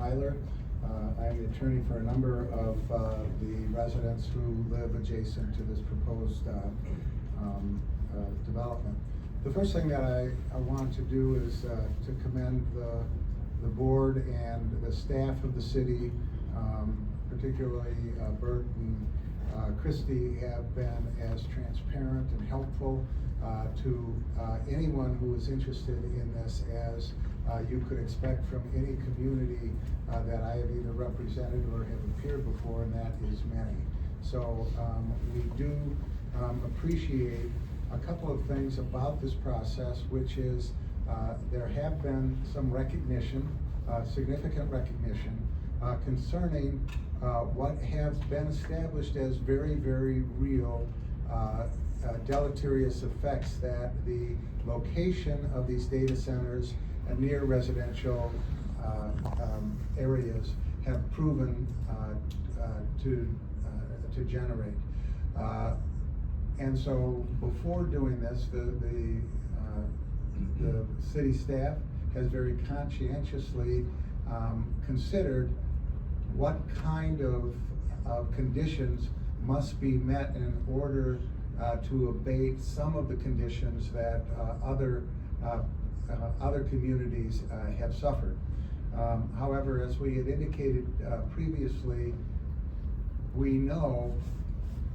Weiler. I'm the attorney for a number of the residents who live adjacent to this proposed development. The first thing that I want to do is to commend the board and the staff of the city, particularly Bert and Christy, have been as transparent and helpful to anyone who is interested in this as you could expect from any community that I have either represented or have appeared before, and that is many. So we do appreciate a couple of things about this process, which is there have been some recognition, significant recognition, concerning what has been established as very, very real deleterious effects that the location of these data centers near residential areas have proven to generate. And so before doing this, the city staff has very conscientiously considered what kind of conditions must be met in order to abate some of the conditions that other communities have suffered. However, as we had indicated previously, we know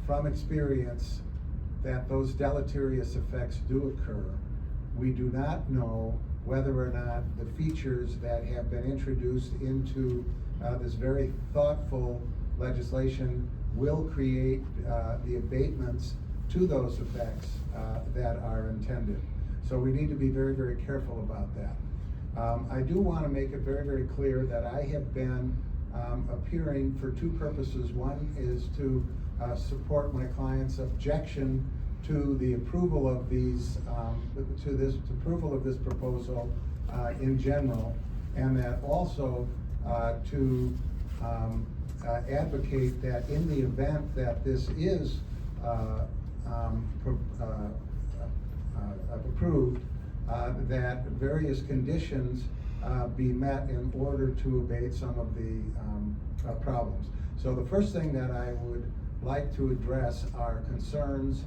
from experience that those deleterious effects do occur. We do not know whether or not the features that have been introduced into this very thoughtful legislation will create the abatements to those effects that are intended. So we need to be very, very careful about that. I do want to make it very, very clear that I have been appearing for two purposes. One is to support my client's objection to the approval of these, approval of this proposal in general, and that also to advocate that in the event that this is approved, that various conditions be met in order to abate some of the problems. So the first thing that I would like to address are concerns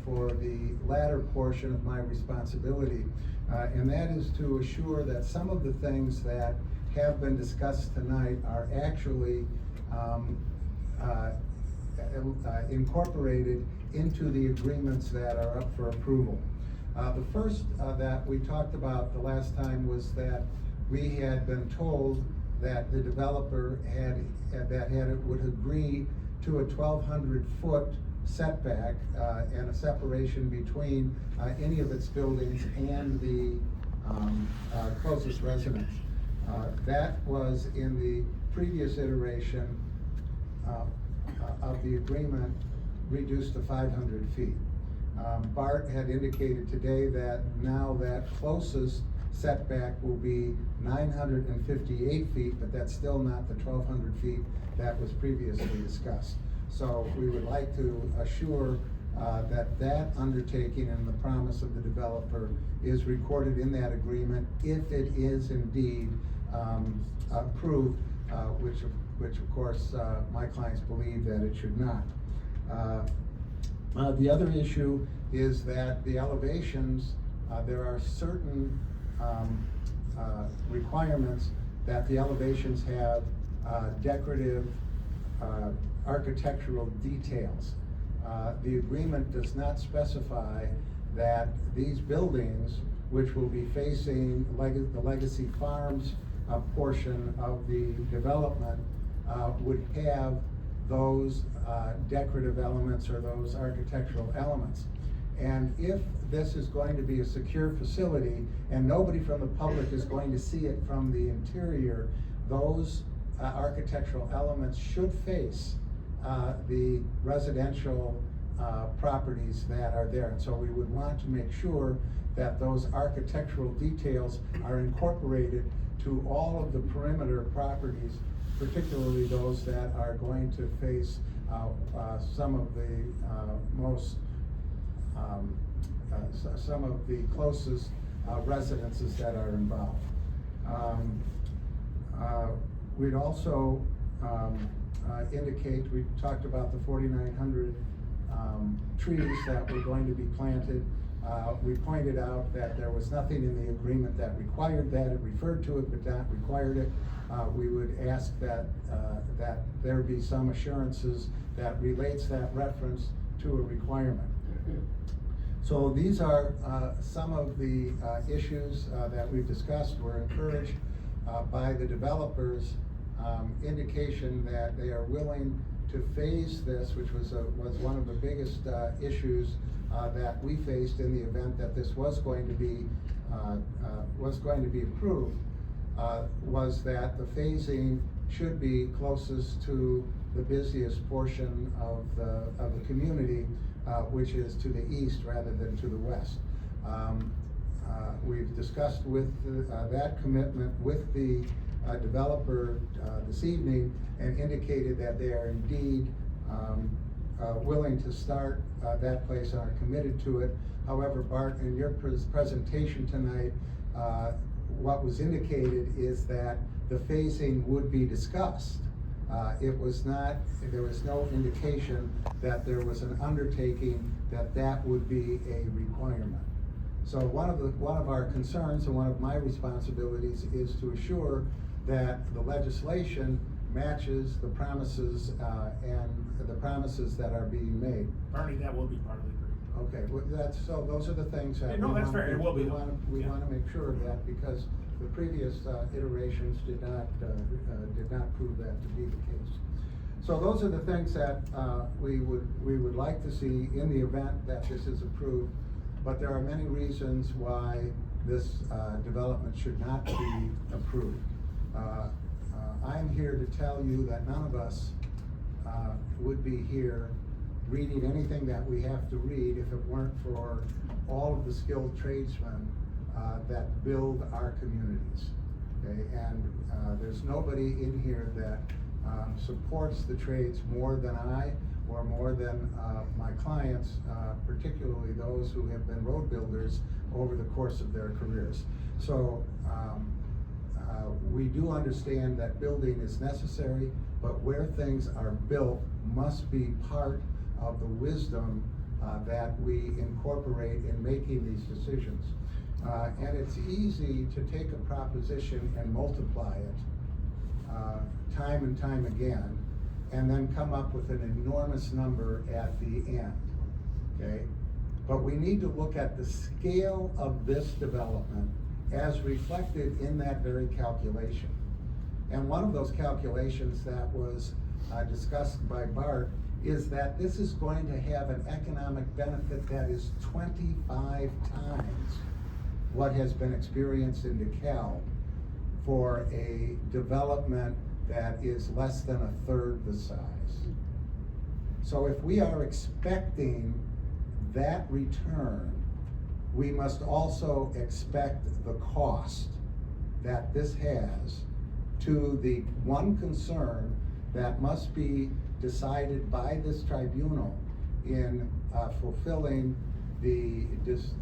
for the latter portion of my responsibility, and that is to assure that some of the things that have been discussed tonight are actually incorporated into the agreements that are up for approval. The first that we talked about the last time was that we had been told that the developer would agree to a 1,200-foot setback and a separation between any of its buildings and the closest residence. That was in the previous iteration of the agreement reduced to 500 feet. Bart had indicated today that now that closest setback will be 958 feet, but that's still not the 1,200 feet that was previously discussed. So we would like to assure that undertaking and the promise of the developer is recorded in that agreement if it is indeed approved, which of course my clients believe that it should not. The other issue is that the elevations, there are certain requirements that the elevations have decorative architectural details. The agreement does not specify that these buildings, which will be facing the Legacy Farms portion of the development, would have those decorative elements or those architectural elements. And if this is going to be a secure facility and nobody from the public is going to see it from the interior, those architectural elements should face the residential properties that are there. And so we would want to make sure that those architectural details are incorporated to all of the perimeter properties, particularly those that are going to face some of the some of the closest residences that are involved. We'd also indicate, we talked about the 4,900 trees that were going to be planted. We pointed out that there was nothing in the agreement that required that. It referred to it, but not required it. We would ask that there be some assurances that relates that reference to a requirement. So these are some of the issues that we've discussed. We're encouraged by the developers' indication that they are willing to phase this, which was one of the biggest issues that we faced in the event that this was going to be approved, was that the phasing should be closest to the busiest portion of the community, which is to the east rather than to the west. We've discussed with that commitment with the developer this evening and indicated that they are indeed willing to start that place and are committed to it. However, Bart, in your presentation tonight, what was indicated is that the phasing would be discussed. It was not, there was no indication that there was an undertaking that would be a requirement. So one of our concerns and one of my responsibilities is to assure that the legislation matches the promises and the promises that are being made. Bernie, that will be part of the agreement. Okay, well, so those are the things that no, that's fair. It will be. We want to make sure of that, because the previous iterations did not prove that to be the case. So those are the things that we would like to see in the event that this is approved. But there are many reasons why this development should not be approved. I'm here to tell you that none of us would be here reading anything that we have to read if it weren't for all of the skilled tradesmen that build our communities. Okay? And there's nobody in here that supports the trades more than I or more than my clients, particularly those who have been road builders over the course of their careers. So we do understand that building is necessary, but where things are built must be part of the wisdom that we incorporate in making these decisions. And it's easy to take a proposition and multiply it time and time again, and then come up with an enormous number at the end, okay? But we need to look at the scale of this development as reflected in that very calculation. And one of those calculations that was discussed by Bart is that this is going to have an economic benefit that is 25 times what has been experienced in DeKalb for a development that is less than a third the size. So if we are expecting that return, we must also expect the cost that this has to the one concern that must be decided by this tribunal in fulfilling the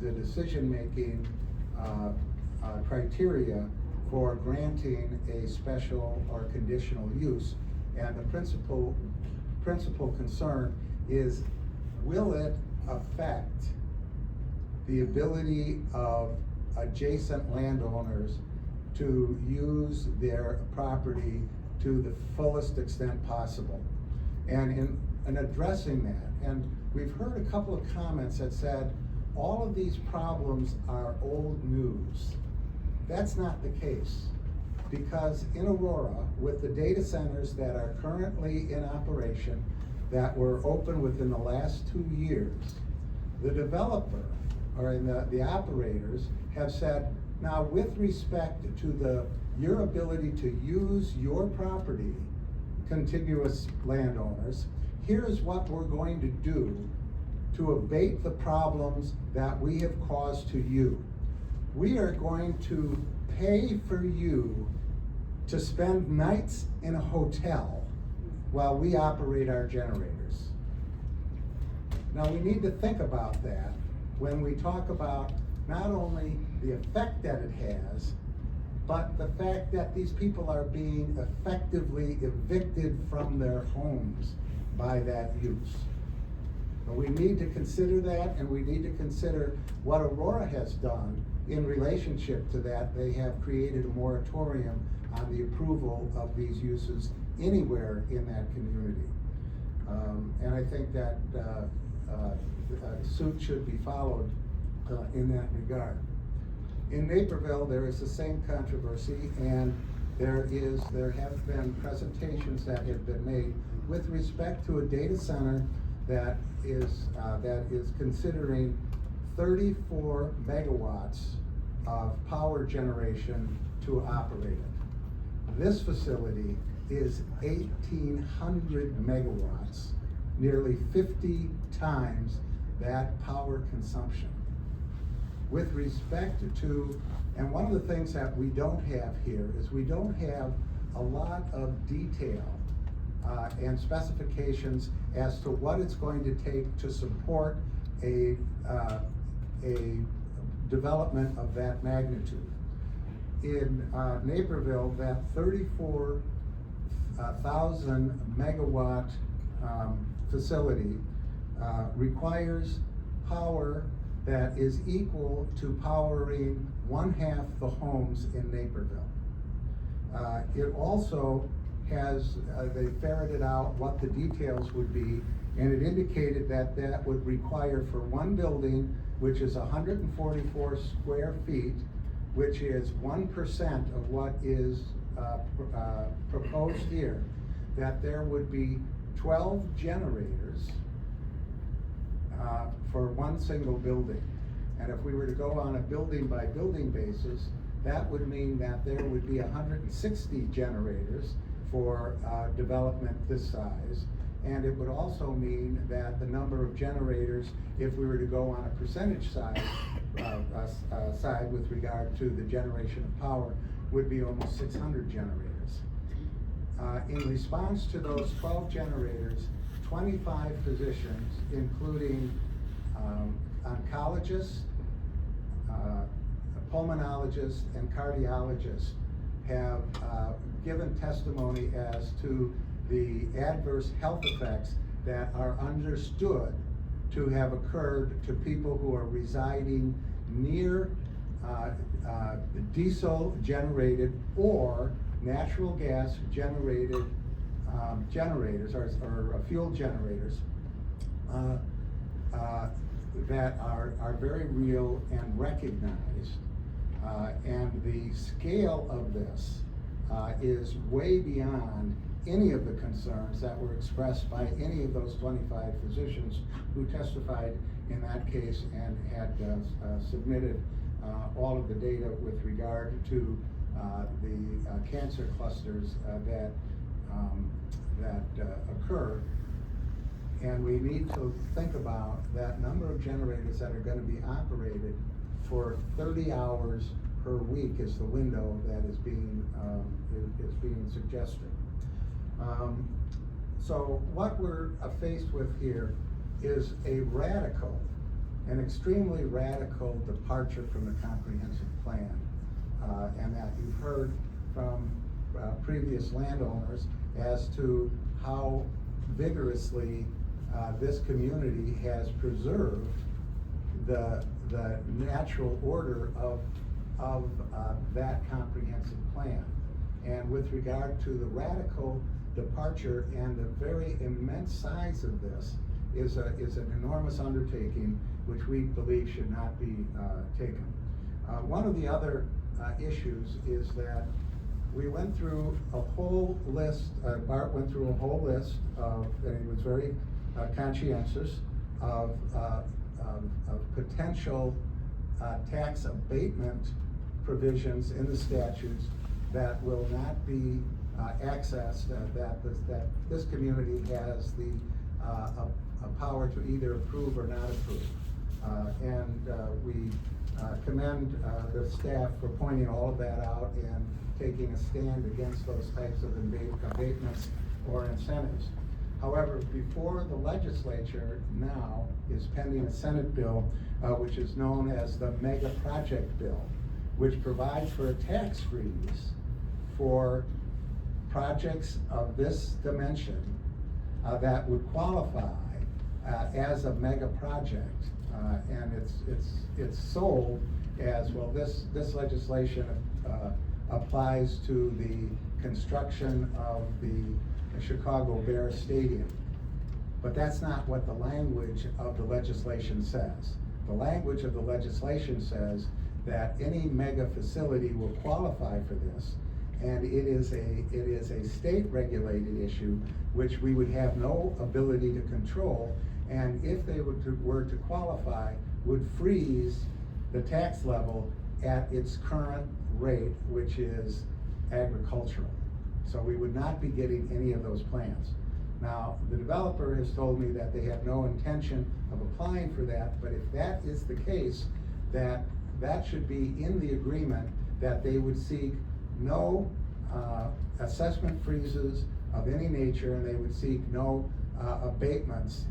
decision-making criteria for granting a special or conditional use. And the principal concern is, will it affect the ability of adjacent landowners to use their property to the fullest extent possible? And in addressing that, and we've heard a couple of comments that said, all of these problems are old news. That's not the case, because in Aurora, with the data centers that are currently in operation, that were open within the last 2 years, the developer, or the operators, have said, now with respect to your ability to use your property, contiguous landowners, here's what we're going to do to abate the problems that we have caused to you. We are going to pay for you to spend nights in a hotel while we operate our generators. Now we need to think about that when we talk about not only the effect that it has, but the fact that these people are being effectively evicted from their homes by that use. But we need to consider that, and we need to consider what Aurora has done in relationship to that. They have created a moratorium on the approval of these uses anywhere in that community. And I think that suit should be followed in that regard. In Naperville, there is the same controversy, and there have been presentations that have been made with respect to a data center that is considering 34 megawatts of power generation to operate it. This facility is 1,800 megawatts, nearly 50 times that power consumption. With respect to, and one of the things that we don't have here is we don't have a lot of detail and specifications as to what it's going to take to support a development of that magnitude. In Naperville, that 34,000 megawatt facility requires power that is equal to powering 1/2 the homes in Naperville. It also has, they ferreted out what the details would be, and it indicated that that would require for one building, which is 144 square feet, which is 1% of what is proposed here, that there would be 12 generators for one single building. And if we were to go on a building by building basis, that would mean that there would be 160 generators for development this size. And it would also mean that the number of generators, if we were to go on a percentage side with regard to the generation of power, would be almost 600 generators. In response to those 12 generators, 25 physicians, including oncologists, pulmonologists, and cardiologists, have given testimony as to the adverse health effects that are understood to have occurred to people who are residing near diesel generated or natural gas generated generators or fuel generators that are very real and recognized. And the scale of this is way beyond any of the concerns that were expressed by any of those 25 physicians who testified in that case and had submitted all of the data with regard to the cancer clusters that occur. And we need to think about that number of generators that are going to be operated for 30 hours per week is the window that is being suggested. So what we're faced with here is an extremely radical departure from the comprehensive plan, and that you've heard from previous landowners as to how vigorously this community has preserved the natural order of that comprehensive plan. And with regard to the radical departure and the very immense size of this is an enormous undertaking which we believe should not be taken. One of the other issues is that we went through a whole list, Bart went through a whole list of, and he was very conscientious of potential tax abatement provisions in the statutes that will not be accessed, that this community has the power to either approve or not approve. And we commend the staff for pointing all of that out and taking a stand against those types of abatements or incentives. However, before the legislature now is pending a Senate bill, which is known as the Mega Project Bill, which provides for a tax freeze for projects of this dimension that would qualify as a mega project. And it's sold as, well, this legislation applies to the construction of the Chicago Bears Stadium. But that's not what the language of the legislation says. The language of the legislation says that any mega facility will qualify for this, and it is a state regulated issue which we would have no ability to control, and if they were to qualify, would freeze the tax level at its current rate, which is agricultural. So we would not be getting any of those plans. Now, the developer has told me that they have no intention of applying for that, but if that is the case, that should be in the agreement, that they would seek no assessment freezes of any nature, and they would seek no abatements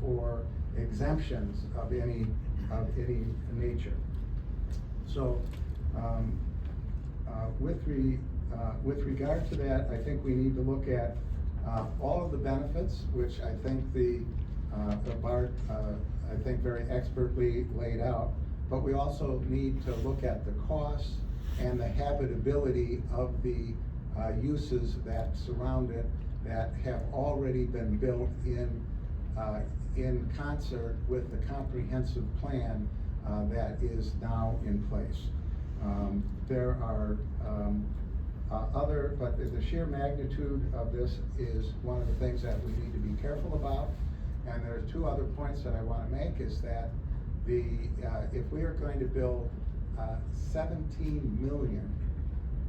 or exemptions of any nature. So, with regard to that, I think we need to look at all of the benefits, which I think Bart, I think very expertly laid out, but we also need to look at the costs and the habitability of the uses that surround it, that have already been built in concert with the comprehensive plan that is now in place. There are but the sheer magnitude of this is one of the things that we need to be careful about. And there are two other points that I want to make, is that if we are going to build 17 million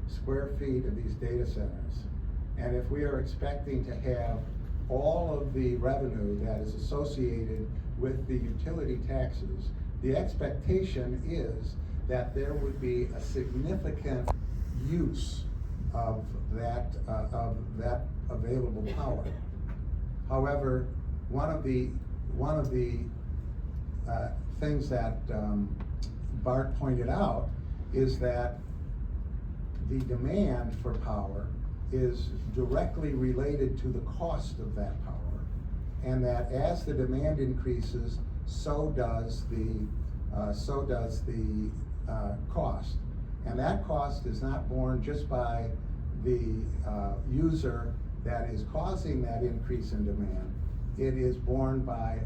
square feet of these data centers, and if we are expecting to have all of the revenue that is associated with the utility taxes, the expectation is that there would be a significant use of that available power. However, one of the things that Bart pointed out is that the demand for power is directly related to the cost of that power, and that as the demand increases, so does the cost. And that cost is not borne just by the user that is causing that increase in demand. It is borne by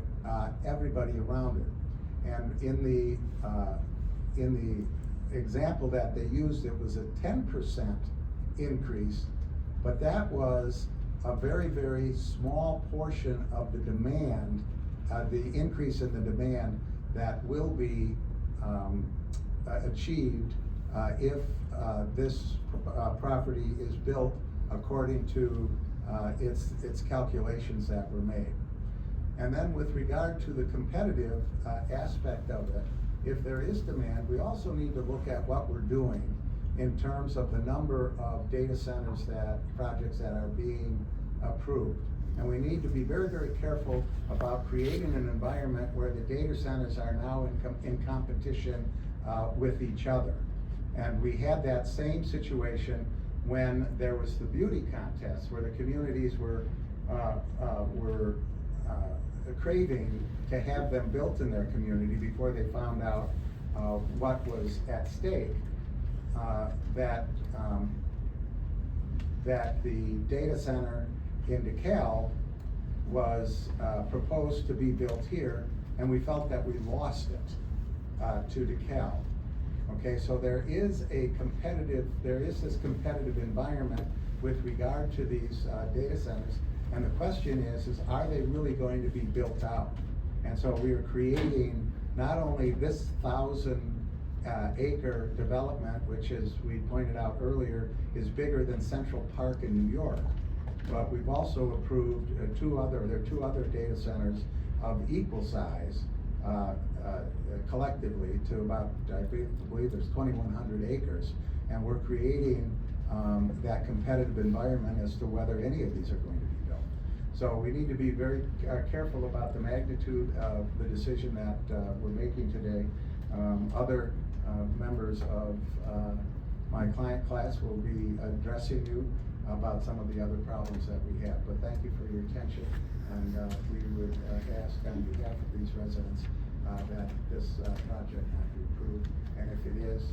everybody around it. And in the example that they used, it was a 10% increase, but that was a very, very small portion of the demand, the increase in the demand that will be achieved if this property is built according to its calculations that were made. And then with regard to the competitive aspect of it, if there is demand, we also need to look at what we're doing in terms of the number of data centers, projects that are being approved. And we need to be very, very careful about creating an environment where the data centers are now in competition with each other. And we had that same situation when there was the beauty contest, where the communities were craving to have them built in their community before they found out what was at stake. That the data center in DeKalb was proposed to be built here, and we felt that we lost it to DeKalb. Okay, so there is this competitive environment with regard to these data centers, and the question is are they really going to be built out? And so we are creating not only this 1,000-acre development, which, as we pointed out earlier, is bigger than Central Park in New York, but we've also approved two other data centers of equal size collectively to about, I believe there's 2,100 acres, and we're creating that competitive environment as to whether any of these are going to be built. So we need to be very careful about the magnitude of the decision that we're making today. Other members of my client class will be addressing you about some of the other problems that we have. But thank you for your attention, and we would ask on behalf of these residents that this project not be approved, and if it is,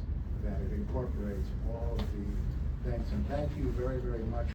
that it incorporates all of the things. And thank you very, very much